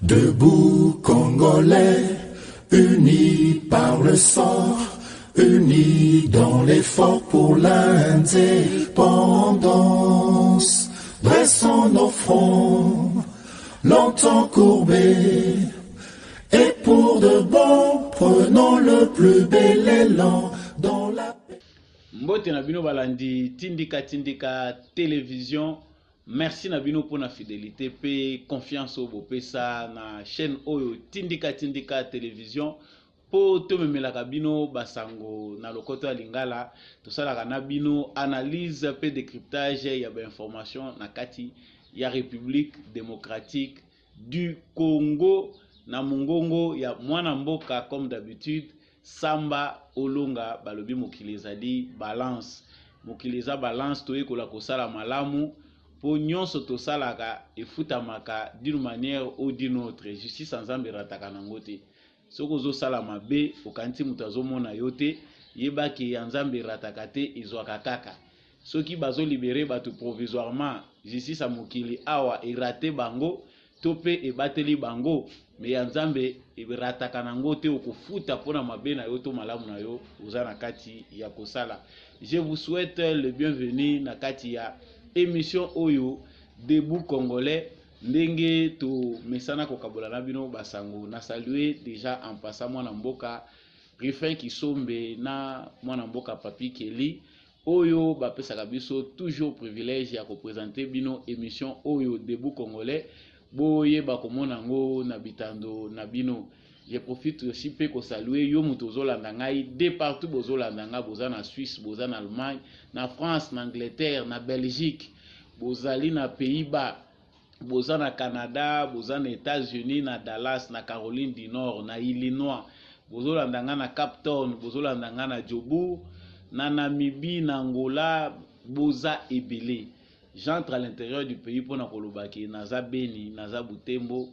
Debout Congolais, unis par le sang, unis dans l'effort pour l'indépendance. Dressons nos fronts, longtemps courbés, et pour de bon, prenons le plus bel élan dans la paix. Mbote na bino balandi tindika télévision. Merci na bino pour la fidélité pe confiance au bopesa na chaîne oyo tindika télévision pour to memela bino basango na lokoto ya lingala to sala na bino analyse pe décryptage ya ba information na kati ya République démocratique du Congo na mongongo ya mwana mboka comme d'habitude Samba Olonga balobi mokili ezali balance toye kola kosala malamu po nyonso tosalaka efutamaka d'une manière ou d'une autre. Justice nzambe rataka nango te soko zo sala mabe okanti mutu azomona yo te yebaki ya nzambe rataka te ezwaka kaka soki bazo libéré bato provisoirement justice a mokili awa erate bango to pe ebateli bango me ya nzambe erataka nango te okofuta pona mabe na yo to malamu na yo oza na kati ya kosala. Je vous souhaite le bienvenu na kati ya émission Oyo Debout Congolais. Ndenge to mesana kokabola na bino basango na saluer déjà en passant mwana mboka Rifin Kisombe na mwana mboka Papi Kelly Oyo bapesaka biso toujours privilège ya représenter bino émission Oyo Debout Congolais boye bakomona ngo na bitando na bino. Je profite aussi pe ko saluer yo muto zolanda ngai de partout bozolanda nga boza na Suisse, boza na Allemagne, na France, na Angleterre, na Belgique, bozali na Pays-Bas, boza na Canada, boza na États-Unis, na Dallas, na Caroline du Nord, na Illinois, bozolanda nga na Cape Town, bozolanda nga na Djobour, na Namibie, na Angola, boza ebele. J'entre à l'intérieur du pays pour na kolobaki naza Beni, naza Butembo,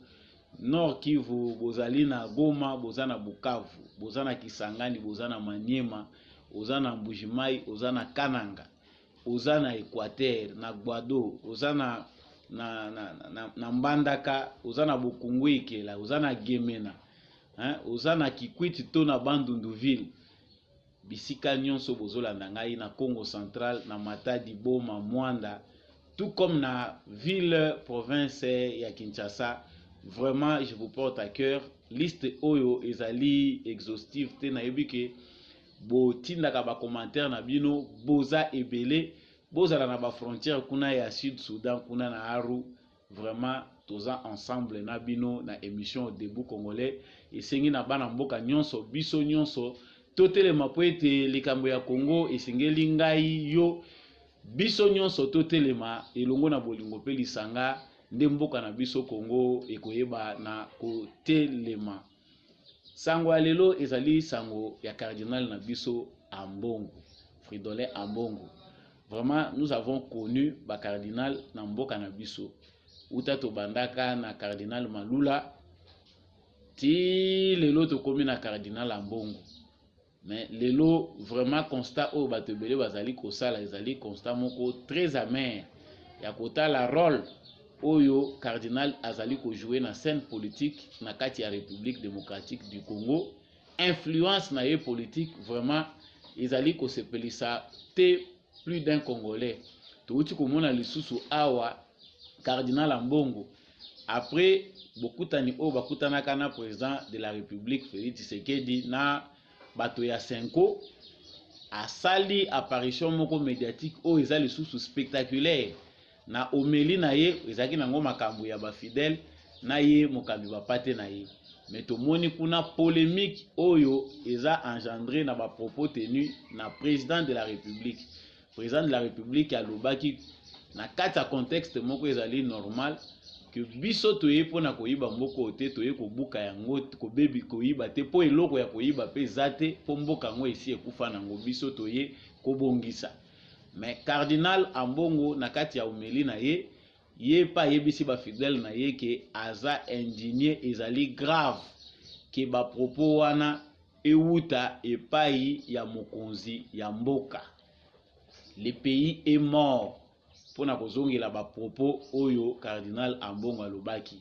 Nord Kivu, bozali na Goma, boza na Bukavu, boza na Kisangani, boza na Maniema, boza na Mbujimai, boza na Kananga, boza na Équateur, na Guado, boza na Mbandaka, boza na Bokungwekela, boza na Gemena, boza na Kikwiti to na Bandunduville. Bisika nyonso bozolanda ngai na Congo central, na Matadi, Boma, Mwanda, tout comme na ville province ya Kinshasa. Vraiment, je vous porte à cœur. Liste Oyo ezali exhaustive te na yebike bo tindaka ba commentaire na bino boza ebele bozala na ba frontière kuna ya Sud Soudan kuna na Aru. Vraiment toza ensemble na bino na émission Debout Congolais esengi na bana mboka nyonso biso nyonso totelema po ete likambo ya Congo esengeli ngai yo biso nyonso totelema elongo na bolingo pe lisanga nde mboka na biso Congo ekoyeba na kotelema. Sango alelo ezali sango ya cardinal na biso Ambongo, Fridolin Ambongo. Vraiment nous avons connu ba cardinal na mboka na biso. Uta to bandaka na cardinal Malula ti lelo to komi na cardinal Ambongo. Mais lelo vraiment constat o batebele bazali kosala ezali constat moko très amer ya kota la rôle Oyo cardinal azali ko jouer na scène politique na kati ya République démocratique du Congo. Influence na ye politique vraiment ezali ko sepelisa te plus d'un Congolais. Touti komona lisusu awa cardinal Ambongo après beaucoup tani o bakutana kana président de la République Félix Tshisekedi na bato ya Senko asali apparition moko médiatique o ezali lisusu spectaculaire. Na omeli na ye ezaki nango makambo ya ba fidèle na ye mokambi bapate na ye. Mais tomoni kuna polémique oyo eza engendré na ba propos tenus na président de la République. Président de la République alobaki na kati ya contexte moko ezali normal que biso toye pona koyiba mboko te toye kobuka yango kobebi koyiba te po eloko ya koyiba pe zate po mboka ngo esi ekufa nango biso toye kobongisa. Mais cardinal Ambongo na kati ya omeli na ye pa yebisi ba fidèle na ye ke aza indigné ezali grave ke ba propos wana euta epai ya mokonzi ya mboka. Le pays est mort pona kozongela ba propos oyo cardinal Ambongo alobaki.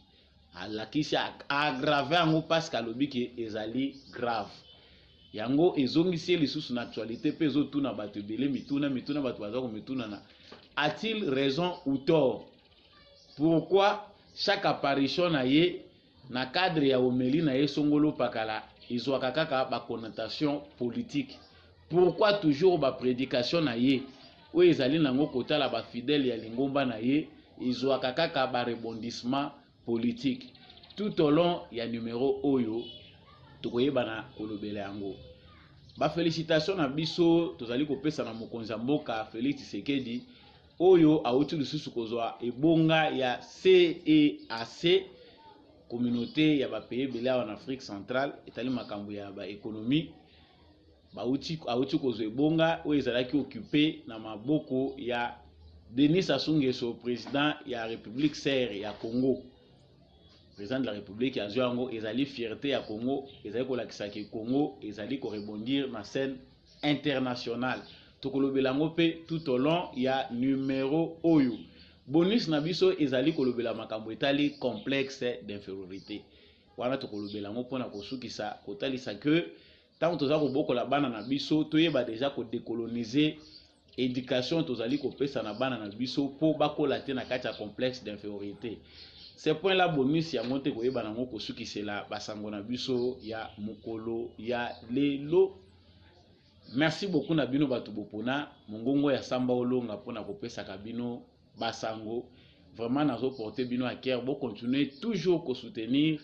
alakisi aggrave yango parce que alobi ke ezali grave yango ezongisi lisusu na actualité pe ezotuna bato ebele mituna bato baza komituna na a-t-il raison ou tort? Pourquoi chaque apparition na ye na cadre ya omeli na ye songolo pakala ezwaka kaka ba connotation politique? Pourquoi toujours ba prédication na ye oyo ezali nango kotala ba fidèle ya lingomba na ye ezwaka kaka ba rebondissement politique? Tout au long ya numéro oyo tokoyebana kolobela yango. Ba félicitation na biso tozali kopesa na mokonzi mboka Félix Tshisekedi oyo auti lisusu kozwa ebonga ya CEAC, communauté ya ba pays ebele en Afrique centrale, etali makambo ya ba économie. Auti kozwa ebonga oyo ezalaki occupé na maboko ya Denis Sassou Nguesso, président ya République serre ya Congo. Président de la République ya yango ezali fierté ya Congo, ezali kolakisa ke Congo ezali ko rebondir na scène internationale. Tokolobela yango pe tout au long ya numéro oyo. Bonus na biso ezali kolobela makambo etali complexe d'infériorité. Wana tokolobela yango pona kosukisa kotalisa que tant toza kobokola bana na biso toyeba déjà ko décoloniser éducation tozali kopesa na bana na biso po bakola te na kati ya complexe d'infériorité. Ce point là bonus ya monte koyeba nango kosukisela basango na biso ya mukolo ya lelo. Merci beaucoup na bino batu bopona mongongo ya samba olonga pona kopesa kabino basango. Vraiment nazo porter bino à cœur bo continuer toujours ko soutenir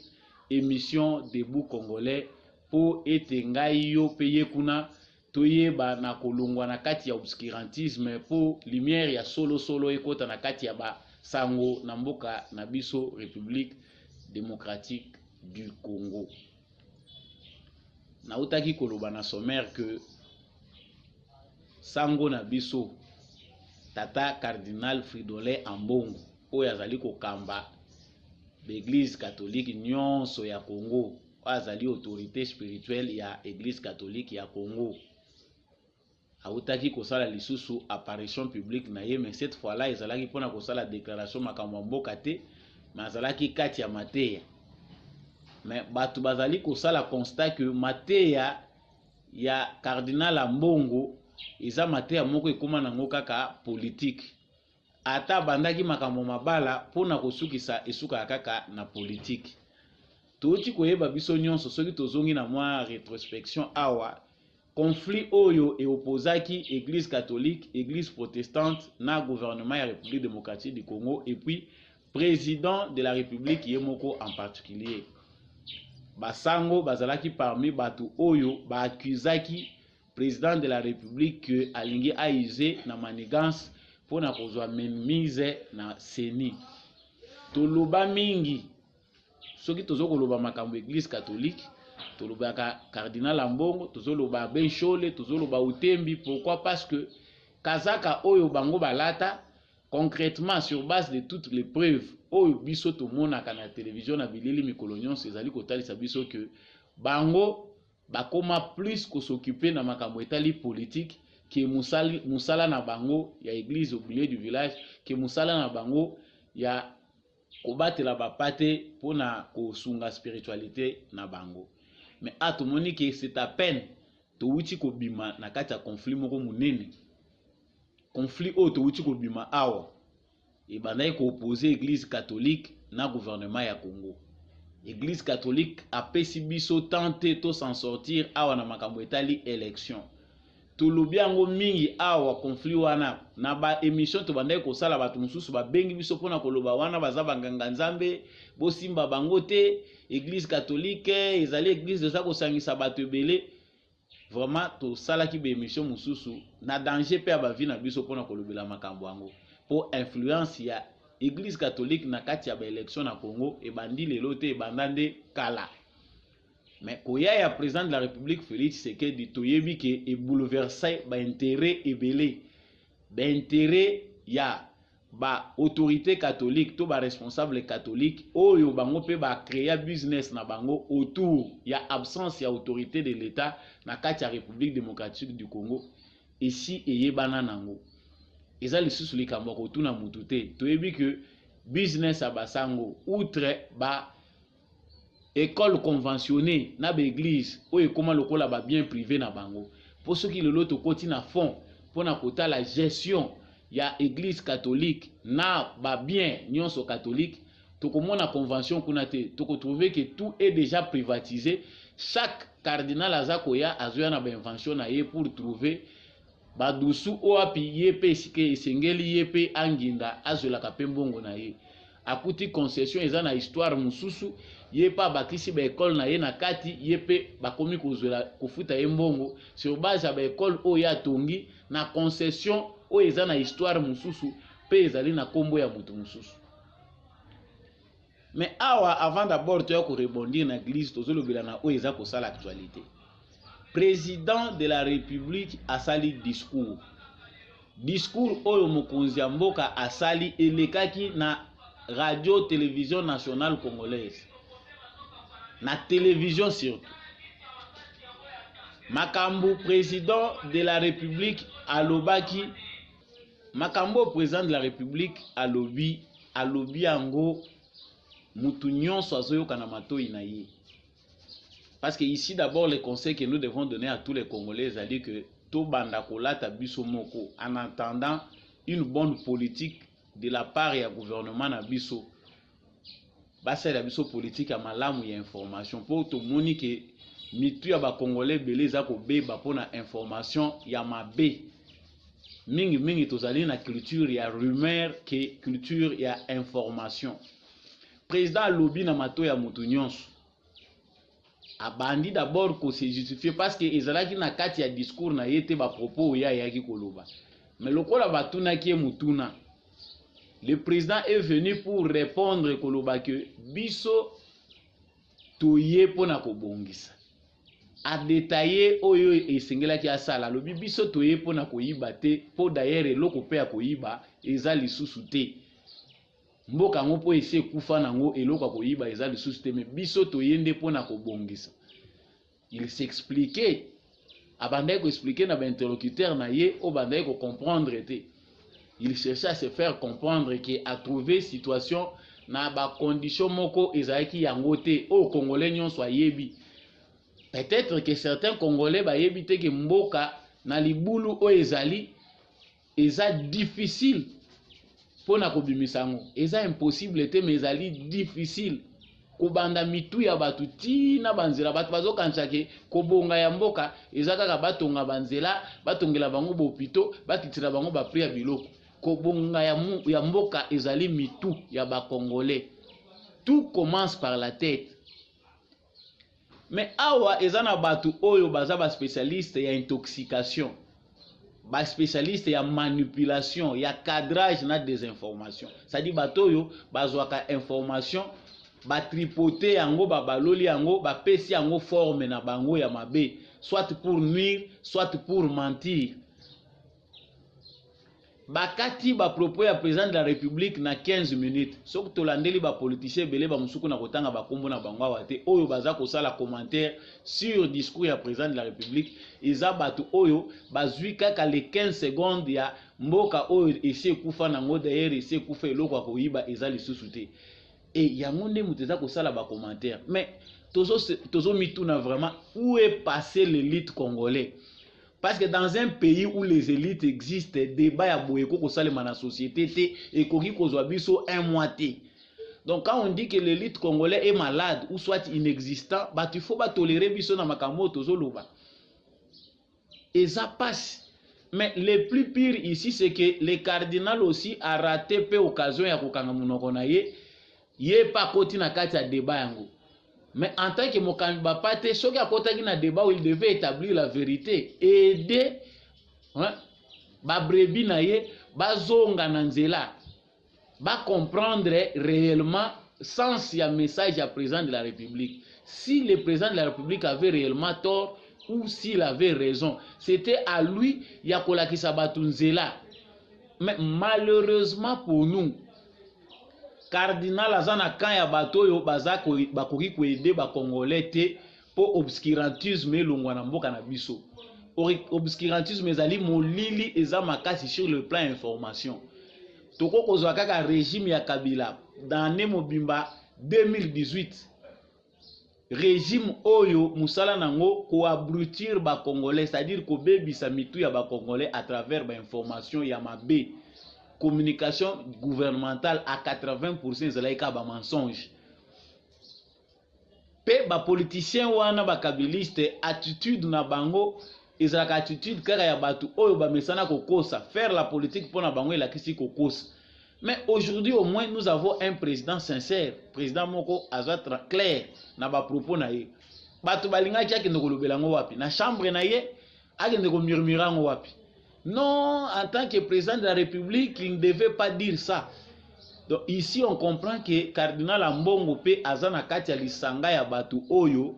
émission Debout Congolais pour etengai yo payer kuna toyeba na kolongwa na kati ya obscurantisme pour lumière ya solo ekota na kati ya ba sango na mboka na biso République démocratique du Congo. Na utaki koloba na sommaire que sango na biso tata cardinal Fridolin Ambongo oyo azali kokamba l'église catholique nyonso ya Congo, azali autorité spirituelle ya église catholique ya Congo. Autaki kosala lisusu apparition publique na ye, mais cette fois là ezalaki pona kosala déclaration makambo mboka te, mais azalaki kati ya mateya. Mais batu bazali kosala constat que mateya ya cardinal Ambongo eza mateya moko ekoma nango kaka politique. Ata bandaki makambo mabala pona kosukisa esuka kaka na politique. Touti koyeba biso nyonso soki tozongi na mwa rétrospection awa conflit oyo e opposaki église catholique, église protestante na gouvernement ya République démocratique du Congo et puis président de la République yemoko en particulier. Basango bazalaki parmi batu oyo ba accusaki président de la République que alingi aize na manigance pona kozwa mise na seni. Toloba mingi soki tozo koloba makambo église catholique, toloba cardinal Ambongo, tozoloba Benchole, tozoloba Utembi. Pourquoi? Parce que kazaka oyo bango balata concrètement sur base de toutes les preuves oyo biso to monaka na télévision na bilili mikolo nyonso ezali kotalisa biso que bango bakoma plus ko s'occuper na makambo etali politique que musala na bango ya église au milieu du village, que musala na bango ya kobatela bapate pona kosunga spiritualité na bango. Mais atomoni que c'est à peine touti ko bima na kati ya conflit moko munene. Conflit o touti ko bima awa e bandai ko opposer église catholique na gouvernement ya Congo. Église catholique a pesi biso tenter to s'en sortir awa na makambo etali élection. Tolobi yango mingi awa conflit wana na ba émission to bandai ko sala batu mususu ba bengi biso pona koloba wana baza banganga nzambe bosimba bango te, église catholique ezali église de ça ko sangisa batu ebele. Vraiment to sala ki be émission mususu na danger pe ba vie na biso pona kolobela makambo yango pour influence ya église catholique na kati ya ba élection na Congo e bandi lelo te bandande kala. Mais koya ya président de la République Félix Tshisekedi toyebi ke e bouleverser ba intérêt ebele, ba intérêt ya ba autorité catholique to ba responsable catholique oyo bango pe ba créer business na bango autour ya absence ya autorité de l'État na kati ya République démocratique du Congo ici eyebana nango. Eza lisusu likambo ko tuna mutu te toyebi que business ya basango outre ba école conventionnée na ba église oyo ekoma lokola ba bien privé na bango pour ceux qui le lot okoti na fond pour na kota la gestion ya église catholique na ba bien nyonso catholique tokomona convention kuna te trouver que tout est déjà privatisé. Chaque cardinal azakoya azoya na ba invention na ye pour trouver badusu oapi yepe sike esengeli yepe anginga azolaka pe mbongo na ye akuti concession eza na histoire mususu yepa bakisi ba école na ye na kati yepe bakomi kozwela kofuta ye mbongo sur base ya ba école oyo atongi na concession oyo eza na histoire mususu pe ezali na kombo ya mutu mususu. Mais awa avant d'abord tu as rebondir na église tozolobela na oyo eza kosala actualité. Président de la République asali discours oyo mokonzi ya mboka asali elekaki na radio télévision nationale congolaise na télévision surtout. Makambo président de la République alobaki makambo président de la République alobi yango mutu nyonso azoyoka na matoi na ye. Parce que ici d'abord le conseil que nous devons donner à tous les Congolais, c'est-à-dire que to banda kolata biso moko en attendant une bonne politique de la part du gouvernement na biso. Basa la biso politique à malamu ya information pour to moni que mitu ya ba Congolais beleza ko beba pona information ya mabe. Mingi tozali na culture ya rumeur que culture ya information. Président lobby na mato ya mutu nyonso. Abandi d'abord ko se justifier parce que ezalaki na kati ya discours na yete ba propos ya yaki koloba. Mais lokola batuna ki mutuna. Le président est venu pour répondre koloba que biso toye pona ko bongisa. A détailler oyo esengelaki asala lobi biso toye pona ko yiba te po d'ailleurs eloko pe ya ko yiba eza lisusu te. Mboka ngo po ese kufa nango eloko ko yiba eza lisusu te mais biso toyende pona ko bongisa. Il s'expliquait abandai ko expliquer na ba interlocuteur na ye o bandai ko comprendre te. Il cherchait à se faire comprendre que a trouver situation na ba condition moko ezaki yango te o Congolais nyonso ayebi. Peut-être que certains Congolais ba yebi te ke mboka na libulu o ezali eza difficile pona ko bimisango. Eza impossible te mais ezali difficile. Kobanda mitu ya batu tina banzela batu bazokanisa ke kobonga ya mboka eza kaka batonga banzela batongela bango bopito batitira bango ba pri ya biloko. Kobonga ya mboka ezali mitu ya ba Congolais. Tout commence par la tête. Mais awa ezana batu oyo baza ba spécialiste ya intoxication. Ba spécialiste ya manipulation, ya cadrage na désinformation. Ça dit bato oyo bazwaka information ba tripoter yango ba baloli yango ba pesi yango forme na bango ya mabe, soit pour nuire, soit pour mentir. Bakati ba propos ya président de la République na 15 minutes. Soko tolandeli ba politicien belé ba musuku na kotanga ba kombo na bango wate oyo baza ko sala commentaire sur discours ya président de la République. Eza batu oyo bazwi kaka les 15 secondes ya mboka oyo ese kufa nango d'ailleurs ese kufa eloko ko yiba eza lisusu te. Et yango nde muteza ko sala ba commentaire. Mais tozo mituna vraiment où est passé l'élite congolais? Parce que dans un pays où les élites existent, débat ya boyeko ko salema na société te et koki kozwa biso un mois te. Donc quand on dit que l'élite congolaise est malade ou soit inexistant, bah il faut pas tolérer biso na makambo tozoloba. Et ça passe. Mais le plus pire ici c'est que le cardinal aussi a raté peu occasion ya kokanga munoko na ye pa koti na kati ya débat yango. Mais en tant que mokambi bapate, ce qui a côté na débat où il devait établir la vérité, aider ba brebi na ye, ba zonga na nzela, ba comprendre réellement sens ya message à président de la République. Si le président de la République avait réellement tort ou s'il avait raison, c'était à lui ya kolakisa batu nzela. Mais malheureusement pour nous, cardinal azana kan ya bato yo bazako bakoki ko aider ba Congolais te po obscurantisme elongwa na mboka na biso. Obscurantisme ezali molili eza makasi sur le plan information. Toko kozwa kaka régime ya Kabila dans ne mobimba 2018. régime oyo musala nango ko abrutir ba congolais, c'est-à-dire ko bebisa mitu ya ba congolais à travers ba information ya mabe. Communication gouvernementale à 80% zalaika ba mensonge. Pe ba politicien wana ba kabiliste attitude na bango ezalaka attitude kaka ya batu oyo ba mesana kokosa faire la politique pour na bango elakisi kokosa. Mais aujourd'hui au moins nous avons un président sincère, président moko azwa clair na ba propos na ye. Batu balinga ki akende kolobela ngo wapi na chambre na ye akende ko murmura ngo wapi. Non, en tant que président de la République, il ne devait pas dire ça. Donc ici on comprend que cardinal Ambongo pe azana kati ya lisanga ya batu oyo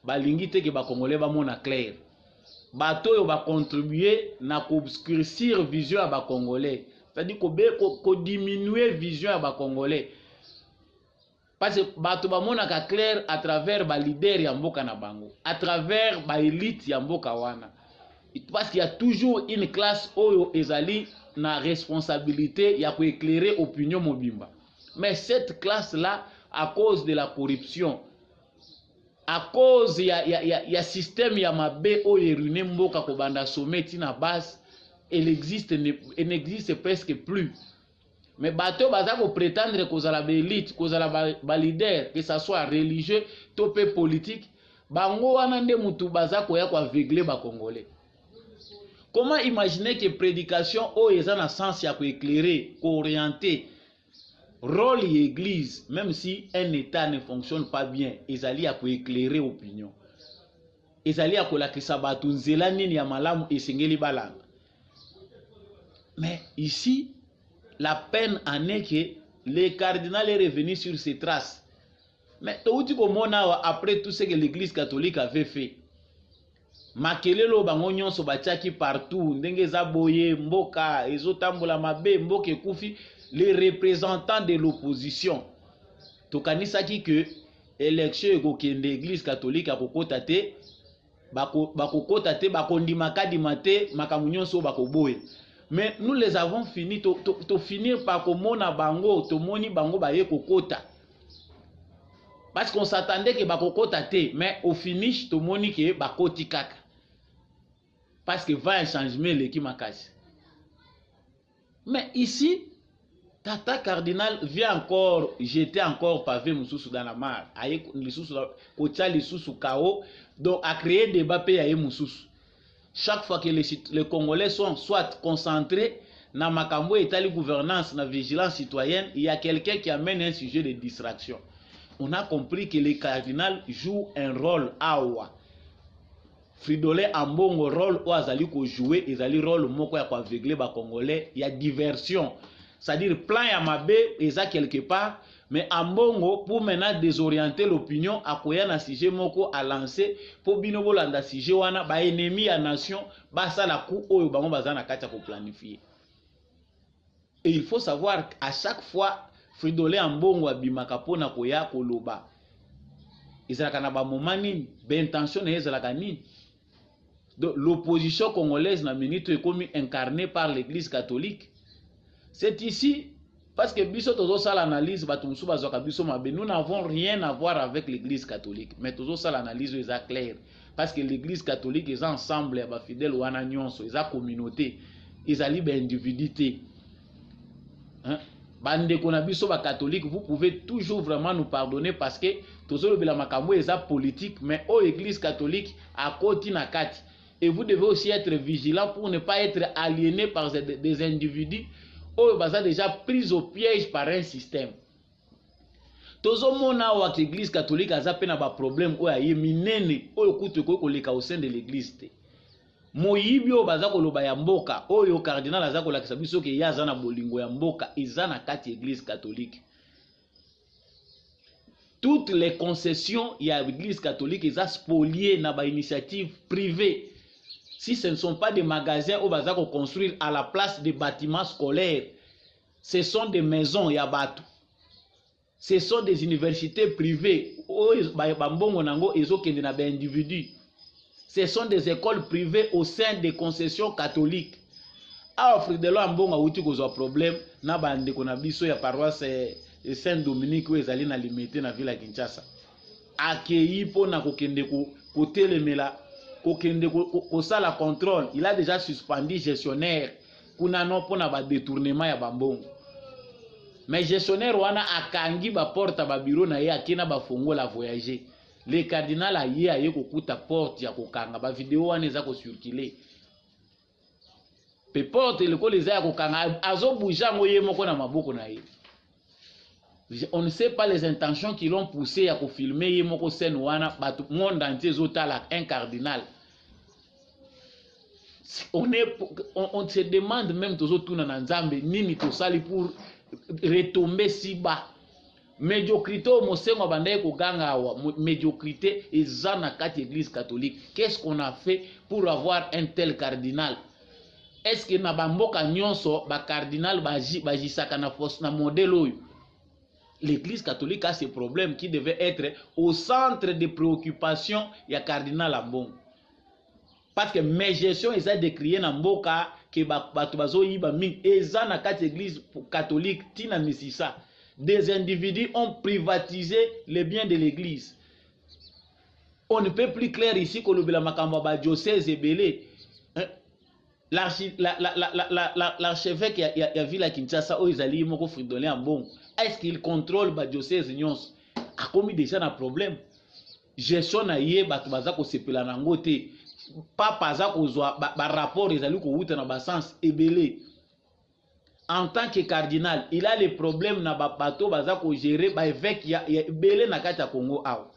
balingi te ke ba congolais ba mona clair. Batu oyo ba contribuer na obscurcir vision ya ba congolais. C'est-à-dire ko diminuer vision ya ba congolais. Parce que batu ba mona ka clair à travers ba leader ya mboka na bango, à travers ba élite ya mboka wana. Parce qu'il y a toujours une classe oyo ezali na responsabilité ya ko éclairer opinion mobimba. Mais cette classe là, à cause de la corruption, à cause ya système ya mabe oyo ruiné mboka ko banda sommet tina base, elle n'existe presque plus. Mais bateau baza ko prétendre que la élite, que la leader, que ça soit religieux, topé politique, bango wana nde mutu baza ko ya ko aveugler ba congolais. Comment imaginer que prédication o eza na sens ya ko éclairer, ko orienter rôle l'église, même si un état ne fonctionne pas bien, ezali ya ko éclairer opinion. Ezali ya ko lakisa batu nzela nini ya malamu esengeli balanga. Mais ici la peine en est que le cardinal est revenu sur ses traces. Mais après tout ce que l'église catholique avait fait, makelelo bango nyonso batiaki partout ndenge za boye mboka ezotambola mabe mboka ekufi, les représentants de l'opposition tokanisaki que élection ekokende église catholique akokota te bakokota te bakondimaka dimate makambo nyonso bakoboye. Mais nous les avons fini to finir par komona bango tomoni bango baye kokota. Parce qu'on s'attendait que bakokota te, mais au finish tomoni ke bakoti kaka. Parce que va un changement l'équipe makasi. Mais ici Tata Cardinal vient encore jeter encore pavé mususu dans la mare. Aye lisusu kocha lisusu kao, donc a créé débat pe aye mususu. Chaque fois que les Congolais sont soit concentrés dans makambo etali gouvernance, na vigilance citoyenne, il y a quelqu'un qui amène un sujet de distraction. On a compris que les cardinals jouent un rôle awa. Fridolin Ambongo rôle ou azali ko jouer, ezali rôle moko ya ko aveugler ba Congolais, il y a diversion. C'est-à-dire plan ya mabe eza quelque part, mais Ambongo pour maintenant désorienter l'opinion akoya na sujet moko a lancer pour bino bolanda sujet wana ba ennemi ya nation basa la coup oyo bango bazana kati ko planifier. Et il faut savoir à chaque fois Fridolin Ambongo abimaka pona koya koloba ezalaka na ba moment nini bentention ezalaka nini. Donc l'opposition congolaise na minute est comme incarnée par l'église catholique. C'est ici parce que biso tozo sala analyse batumsu bazoka biso mabe, nous n'avons rien à voir avec l'église catholique, mais tozo sala analyse eza clair parce que l'église catholique est ensemble ya ba fidèles wana nyonso, eza communauté, ezali ba individuité. Hein? Bande kona biso ba catholique, vous pouvez toujours vraiment nous pardonner parce que tozo lobela makambo eza politique, mais au église catholique à koti na kati. Et vous devez aussi être vigilant pour ne pas être aliéné par des individus ou déjà pris au piège par un système. Tozo mona wa l'église catholique a pena ba problème ou aye minene ou kutu ko leka au sein de l'église te. Moyibi o baza ko loba ya mboka oyo cardinal azako la kisabiso ke yaza na bolingo ya mboka izana kati église catholique. Toutes les concessions ya l'église catholique eza spoliées na ba initiative privée. Si ce ne sont pas des magasins où on va construire à la place des bâtiments scolaires, ce sont des maisons yabatu. Ce sont des universités privées où ce sont des écoles privées au sein des concessions catholiques. À offrir de l'eau mbongo outi kozo problème na bande kona biso ya paroisse Saint-Dominique où ezali na limité na ville ya Kinshasa. accueilli pour na kokende kotelemela kokende kosala contrôle. Il a déjà suspendu gestionnaire kuna no pona ba détournement ya bambongo. Mais gestionnaire wana akangi ba porte ba bureau na ye akina ba fongo la voyager. Le cardinal a ye kokuta porte ya kokanga ba vidéo wana eza ko circuler. Pe porte le ko les ya kokanga azo bouger ngo ye moko na maboko na ye. On ne sait pas les intentions qui l'ont poussé à filmer ye moko scène wana ba tout monde entier zotala un cardinal. On se demande même toujours tout na nzambe nini to sali pour retomber si bas. Médiocrité mosengo bandaye ko ganga awa médiocrité eza na kati église catholique. Qu'est-ce qu'on a fait pour avoir un tel cardinal? Est-ce que na bamboka nyonso ba cardinal bajisaka na force na modèle oyo? L'église catholique a ces problèmes qui devaient être au centre des préoccupations ya cardinal Ambongo. Parce que mes gestions eza décrié na mboka ke bato bazo yiba mingi eza na kati église catholique tina misisa. Des individus ont privatisé les biens de l'église. On ne peut plus clair ici que le makambo ba diocèse ebele. L'archevêque ya ville à Kinshasa o ezali moko Fridolin Ambongo. Est-ce qu'il contrôle ba diocèse nyonso? A commis déjà un problème. Gestion na ye bato baza ko sepela nango te. Papa aza kozwa ba rapport ezali ko wuta na ba sens ebele. En tant que cardinal, il a les problèmes na bato baza ko gérer ba évêque ya ebele na kati ya Congo awa.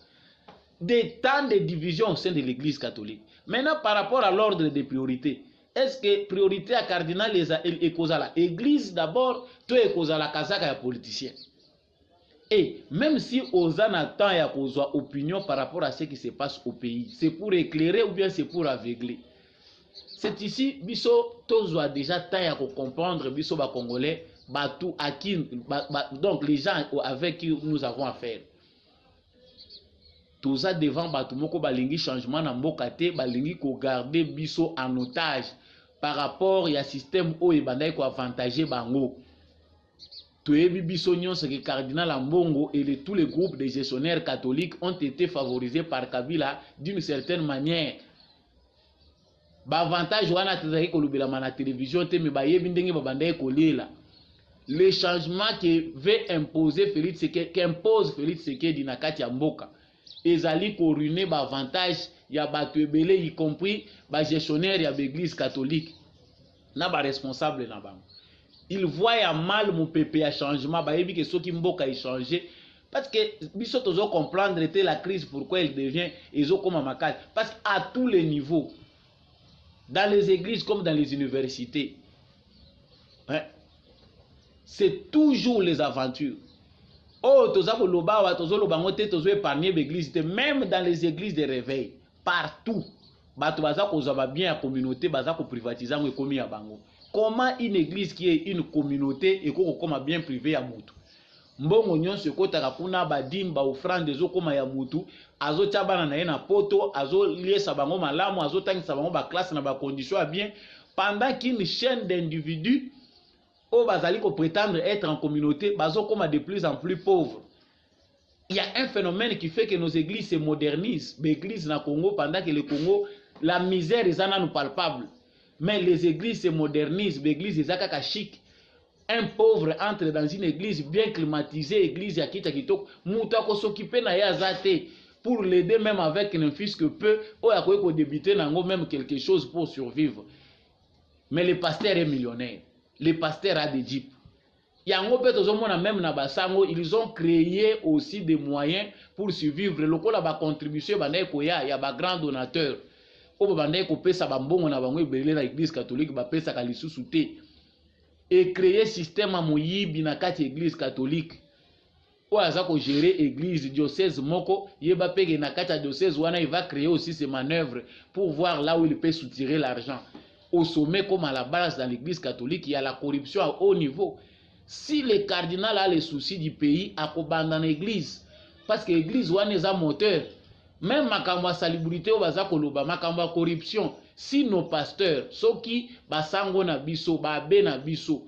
Des temps de division au sein de l'église catholique. Maintenant par rapport à l'ordre des priorités, est-ce que priorité à cardinal et kozala église d'abord, to e kozala kazaka ya politicien? Et même si Ozana temps ya kozwa opinion par rapport à ce qui se passe au pays, c'est pour éclairer ou bien c'est pour aveugler. C'est ici biso tozwa déjà temps ya comprendre biso ba congolais batou à qui donc les gens avec qui nous avons affaire. Tout ça devant batou moko balingi changement na mboka te balingi ko garder biso en otage par rapport ya système o ebandai ko avantager bango. Toyebi biso nyonso que cardinal Ambongo et tous les groupes de gestionnaires catholiques ont été favorisés par Kabila d'une certaine manière. Ba avantage wana tezaki ko lubela na télévision te me bayebi ndenge babandai ko lela. Le changement que veut imposer Félix Tshisekedi, qu'impose Félix Tshisekedi na kati ya mboka, ezali ko ruiner ba avantage ya bato ebele y compris ba gestionnaire ya l'église catholique na ba responsable na bango. Il voit à mal mon pépé à changement, bah il dit que ce qui mboka échangé parce que biso tozo comprendre était la crise pourquoi elle devient ezo comme makal parce qu'à tous les niveaux dans les églises comme dans les universités hein, c'est toujours les aventures. Oh toza ko loba wa tozo loba ngote tozo épargner l'église même dans les églises de réveil partout bato baza ko zaba bien la communauté baza ko privatiser ngo ekomi ya bango. Comment une église qui est une communauté et comme bien privé à mutu mbongo nyonso ekotaka kuna badimba offrande ezo koma ya mutu azo tabana na ye na poto azo liesa bango malamu azo tangisa bango ba classe na ba condition à bien pendant qu'une chaîne d'individus au bazali ko prétendre être en communauté bazo koma de plus en plus pauvres. Il y a un phénomène qui fait que nos églises se modernisent. L'église na Congo pendant que le Congo la misère est en nous palpable. Mais les églises se modernisent, l'église est kaka chic. Un pauvre entre dans une église bien climatisée, église ya kita kitoko, muta ko s'occuper na ya zate pour l'aider même avec un fils que peu, ou ya ko débuter nango même quelque chose pour survivre. Mais le pasteur est millionnaire, le pasteur a des jeeps. Yango pe tozomona même na basango, ils ont créé aussi des moyens pour survivre. Lokola ba contribution banay ko ya ba grand donateur. Obo bandaye ko pesa bambongo na bango ebele na église catholique ba pesa ka lisusu te et créer système moyibi na kati église catholique o aza ko gérer église diocèse moko yeba peke na kati diocèse wana il va créer aussi ses manœuvres pour voir là où il peut soutirer l'argent au sommet comme à la base dans l'église catholique il y a la corruption à haut niveau. Si le cardinal a les soucis du pays a ko banda na église parce que l'église wana eza moteur. Même makambo salubrité ou baza koloba makambo corruption si nos pasteurs soki basango na biso ba be na biso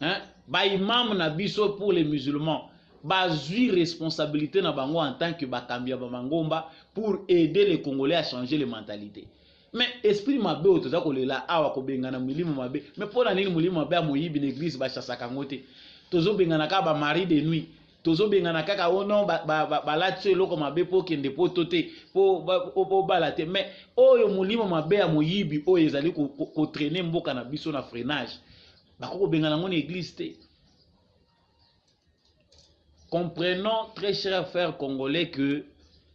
hein ba imam na biso pour les musulmans bazui responsabilité na bango en tant que bakambi ya bamangomba pour aider les Congolais à changer les mentalités. Mais esprit mabe otoza kolela awa ko bengana mulimo mabe, mais pona nini mulimo mabe amoyibi l'église ba chasaka ngote. Tozo bengana ka ba mari de nuit, tozo bengana kaka ono ba latse loko mabe po kende po tote po balate, mais oyo mulimo mabe amoyibi oyo ezali ko traîner mboka na biso na freinage. Bako bengana ngone église te. Comprenons, très chers frères congolais, que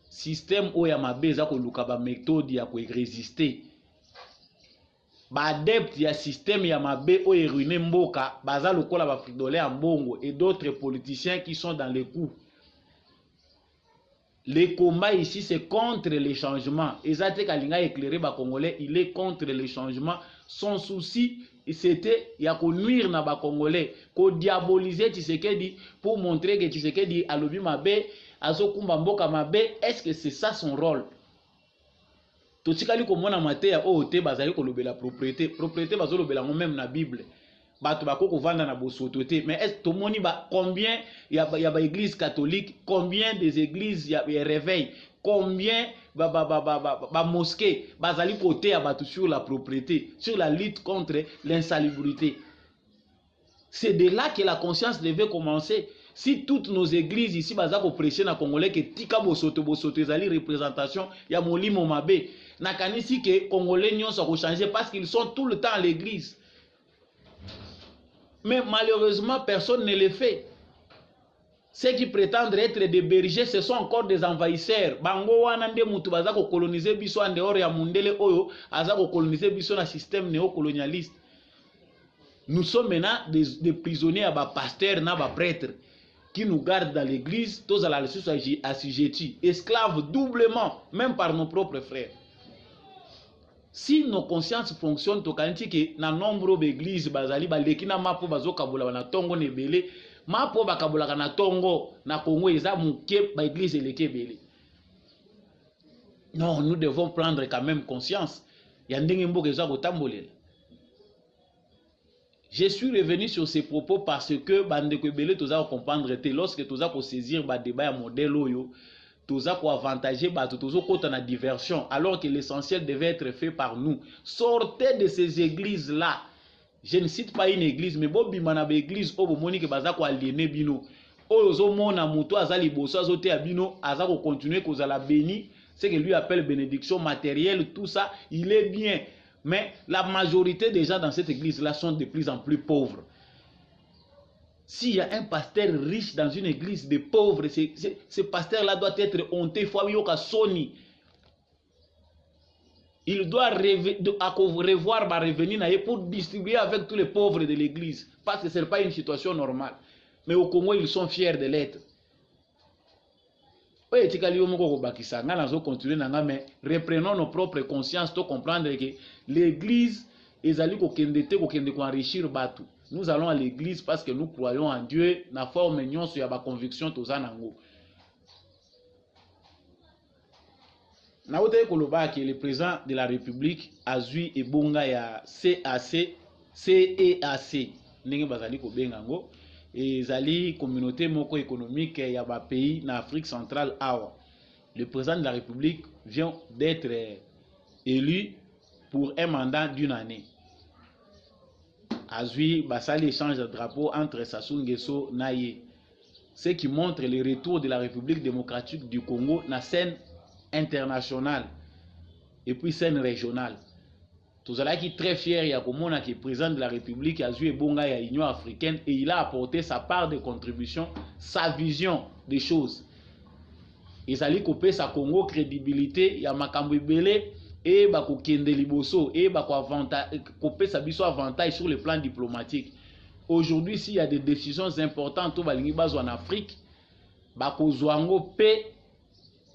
système oya mabe eza ko luka ba méthode ya ko résister. Ba adepte ya système ya mabe oyo ruiner mboka, baza lokola ba fridolé en bongo et d'autres politiciens qui sont dans les coups. Le combat ici c'est contre les changements. Ezate kalinga éclairer ba congolais, il est contre les changements. Son souci c'était ya ko nuire na ba congolais, ko diaboliser Tshisekedi pour montrer que Tshisekedi alobi mabe azokumba mboka mabe. Est-ce que c'est ça son rôle? Totikali ko mona mateya o te bazali ko lobela propriété bazolobela ngo même na Bible. Bato bako vanda na bosoto te. Mais est-ce to moni ba combien ya ba église catholique, combien des églises ya réveil, combien ba mosquée bazali côté ya bato sur la propriété, sur la lutte contre l'insalubrité. C'est de là que la conscience devait commencer. Si toutes nos églises ici bazako prêcher na congolais que tika bosoto ezali représentation ya molimo mabe, nakanisi que congolais nyonso ko changer parce qu'ils sont tout le temps à l'église. Mais malheureusement personne ne le fait. Ceux qui prétendent être des bergers, ce sont encore des envahisseurs. Bango wana nde mutu bazako coloniser biso en dehors ya mundele oyo azako coloniser biso na système néocolonialiste. Nous sommes maintenant des prisonniers à bas pasteurs na bas prêtres qui nous gardent dans l'église, tous à la ressource assujettis, esclaves doublement, même par nos propres frères. Si nos consciences fonctionnent, tokanti que na nombre d'églises bazali baleki na mapo bazokabola na tongo nebele, mapo bakabola na tongo na Congo eza muke ba église eleke bele. Non, nous devons prendre quand même conscience. Ya ndenge mboka eza kotambolela. Je suis revenu sur ces propos parce que bandeko ebele toza comprendre te lorsque toza ko saisir ba débat ya modèle oyo toza ko avantager bato tozo kota na diversion alors que l'essentiel devait être fait par nous. Sortez de ces églises là. Je ne cite pas une église mais bo bima na ba église o bomoni ke baza ko aliéner bino. Oyo zo mona muto azali boso azote ya bino aza ko continuer kozala béni, ce que lui appelle bénédiction matérielle, tout ça, il est bien. Mais la majorité des gens dans cette église-là sont de plus en plus pauvres. S'il y a un pasteur riche dans une église de pauvres, ce pasteur-là doit être honté. Il doit revoir ma revenir pour distribuer avec tous les pauvres de l'église. Parce que ce n'est pas une situation normale. Mais au Congo, ils sont fiers de l'être. Reprenons nos propres consciences pour comprendre que l'église est allée enrichir Batu. Nous allons à l'église parce que nous croyons en Dieu, na forme union sur la conviction tozanango. Naote koloba que le président de la République azui ebonga ya CEAC, ndenge bazali ko bengango. Et zali communauté moko économique ya ba pays na Afrique centrale awa. Le président de la République vient d'être élu pour un mandat d'une année. Azui basali échange de drapeau entre Sassou Nguesso Naye. Ce qui montre le retour de la République démocratique du Congo na scène internationale et puis scène régionale. Tozala qui très fier ya komona qui président de la République a joué bonga ya Union africaine et il a apporté sa part de contribution, sa vision des choses. Et ça lui couper sa Congo crédibilité ya makambo ebele et ba ko kende liboso et ba ko avantage couper sa biso avantage sur le plan diplomatique. Aujourd'hui s'il y a des décisions importantes au balingi bazo en Afrique, ba ko zwango pe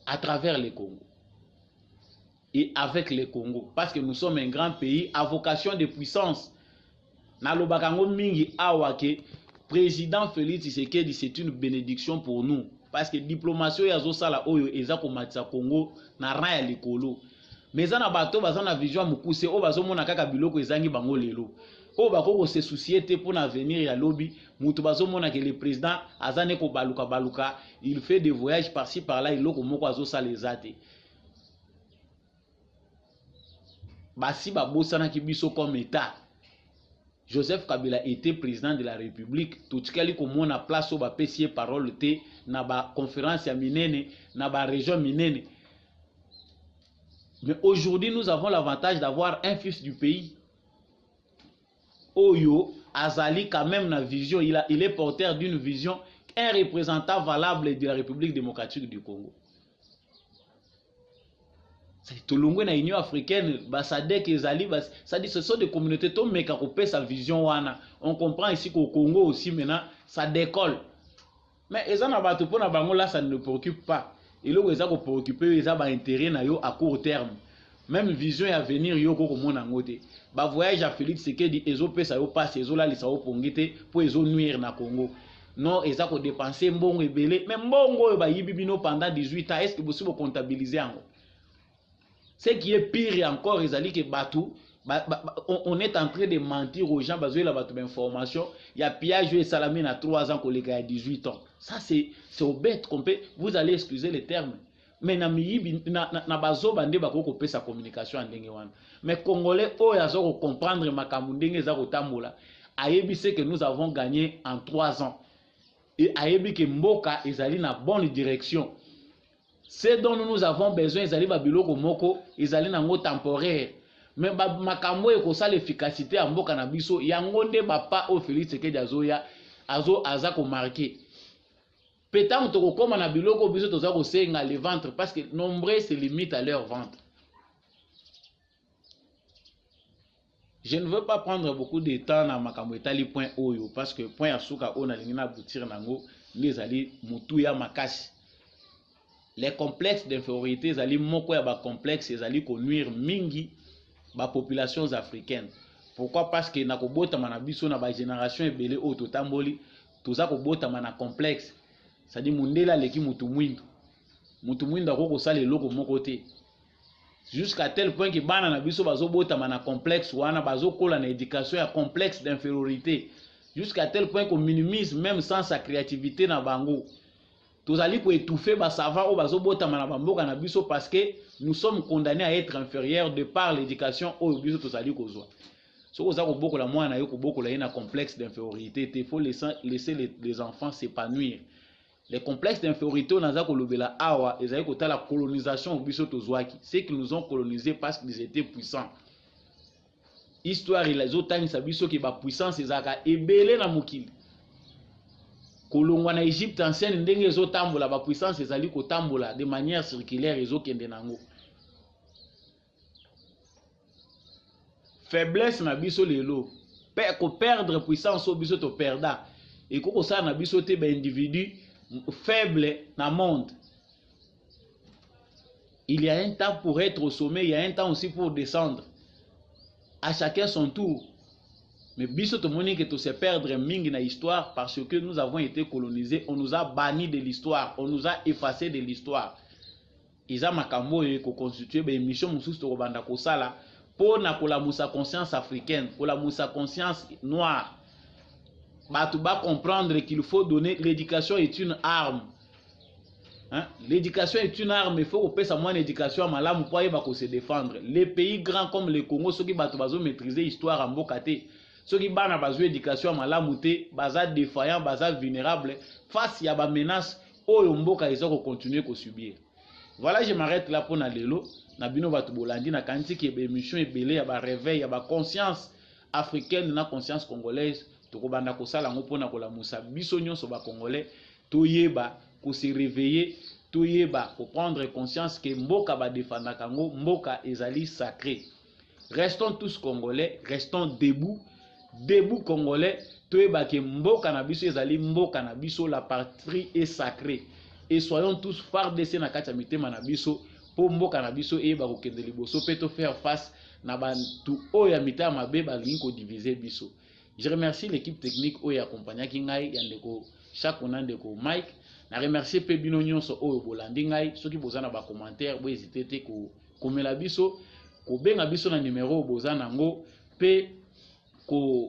à travers le Congo. Et avec le Congo, parce que nous sommes un grand pays à vocation de puissance. Nalobakango mingi awake, président Félix Tshisekedi, c'est une bénédiction pour nous. Parce que diplomatie yazo sala oyo eza ko matisa Congo na ran ya likolo. Mais za na bato baza na vision mukuse o bazo mona kaka biloko ezangi bango lelo. o bako se soucier te pour l'avenir ya lobby mutu bazomona que le président azane ko baluka il fait des voyages par-ci par-là il loko moko azo saleza te basi babosana ki biso comme état. Joseph Kabila était président de la République. Tout ce qu'il y a place au bapesier parole te na ba conférence ya minene na ba région minene. Mais aujourd'hui nous avons l'avantage d'avoir un fils du pays. Oyo Azali quand même na vision, il est porteur d'une vision, un représentant valable de la République démocratique du Congo. Tolongwe na Union africaine, Sadek et Zali, ça dit ce sont des communautés qui ont sa vision. On comprend ici qu'au Congo aussi maintenant, ça décolle. Mais les gens là, ça ne nous préoccupe pas. Et là, ils ont préoccupé, ils ont intérêt à court terme. Même vision à venir, ils ont voyage à Félix Tshisekedi, ils ont passe, ils ont là, ils ont pour ils ont nuire na Congo. Non, ils ont dépensé mbongo et belé. Mais mbongo, pendant 18 ans, est-ce que vous pouvez comptabiliser encore? Ce qui est pire encore, on est en train de mentir aux gens, parce que l'information, il y a pillage et salamine à 3 ans, collègues à 18 ans. Ça, c'est au bête qu'on peut. Vous allez excuser les termes. Mais na bazo bande bako ko sa communication ndenge wana. Mais Congolais oyo azo comprendre makambo ndenge za kotambola. Ayebi c'est que nous avons gagné en 3 ans. Et ayebi que mboka ezali na bonne direction. Ce dont nous avons besoin, ils allaient babiloko moko, ils allaient nango temporaire. Mais makambo eko sa l'efficacité en mboka na biso, yango nde bapa o Félix Tshisekedi azoya aza ko marquer. Pétant to koma na biloko biso toza ko senga le ventre parce que nombreux se limitent à leur ventre. Je ne veux pas prendre beaucoup de temps na makambo etali point oyo parce que point asuka ona lingina boutir nango les ali mutuya makasi. Les complexes d'infériorité, ils allaient moko ya ba complexe, ils allaient nuire mingi ba populations africaines. Pourquoi? Parce que na kobota manabiso na ba génération ebele o totamboli, toza kobota mana complexe. Ça dit mundela leki mutu mwindu. Mutu mwindu akoko sala eloko moko te. Jusqu'à tel point que bana na biso bazo bota mana complexe wana bazo kola na éducation ya complexe d'infériorité. Jusqu'à tel point qu'on minimise même sans sa créativité na bango. Tous allez pour étouffer bas savants ou baso bota manabamboka na biso parce que nous sommes condamnés à être inférieurs de par l'éducation au biso tous allez kozwa. Ce que ça ko boko la moi na yo ko boko la ina complexe d'infériorité, il faut laisser les enfants s'épanouir. Les complexes d'infériorité on a ko lobela awa ezali ko ta la colonisation au biso tozwaki, c'est qu'ils nous ont colonisés parce qu'ils étaient puissants. Histoire les autres sa biso ki ba puissance ezaka ebele na mokili. Kolongwa na Égypte ancienne ndenge ezotambola ba puissance ezali kotambola de manière circulaire ezokende nango. Faiblesse na biso lelo ko perdre puissance o biso to perda et ko sa na biso te ba individu faible na monde. Il y a un temps pour être au sommet, il y a un temps aussi pour descendre. À chacun son tour. Mais biso to moni que to se perdre mingi na histoire parce que nous avons été colonisés, on nous a bannis de l'histoire, on nous a effacés de l'histoire. Iza makambo ko constituer be émission mususu to banda ko sala pour na kola musa conscience africaine, kola musa conscience noire. Batu ba comprendre qu'il faut donner l'éducation est une arme. Hein? L'éducation est une arme, il faut qu'on passe à moins d'éducation à malamu pour y se défendre. Les pays grands comme le Congo, ceux qui bazo maîtriser l'histoire en bokate. Ceux qui ont besoin d'éducation à malamouté, baza défaillant, baza vulnérable, face à des menaces, au mboka ils ont continué à subir. Voilà, je m'arrête là pour Nalelo. Nabino Batubolandi, na kanti qui est émission et belé, y a ba réveil, y a ba conscience africaine, na conscience congolaise. Toko banda ko sala ngo pona ko la musa biso nyonso ba congolais, to yeba ko se réveiller, to yeba ko prendre conscience que mboka ba défendre kango, mboka ezali sacré. Restons tous congolais, restons debout. Debout congolais, toyeba ke mboka na biso ezali mboka na biso, la patrie est sacrée. Et soyons tous fardés na kati ya mitema na biso po mboka na biso eyeba kokende liboso pe to faire face na bantu oyo ya mitema mabe balingi ko diviser biso. Je remercie l'équipe technique oyo accompagnaki ngai ya ndeko Shakuna ndeko Mike. Na remercier pe bino nyonso oyo bolandi ngai, soki bozana ba commentaire bo hésiter te ko komela biso, ko benga biso na numéro bozana ngo pe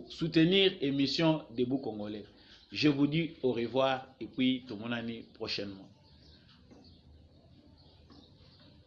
soutenir émission Debout Congolais. Je vous dis au revoir et puis tout le monde prochainement.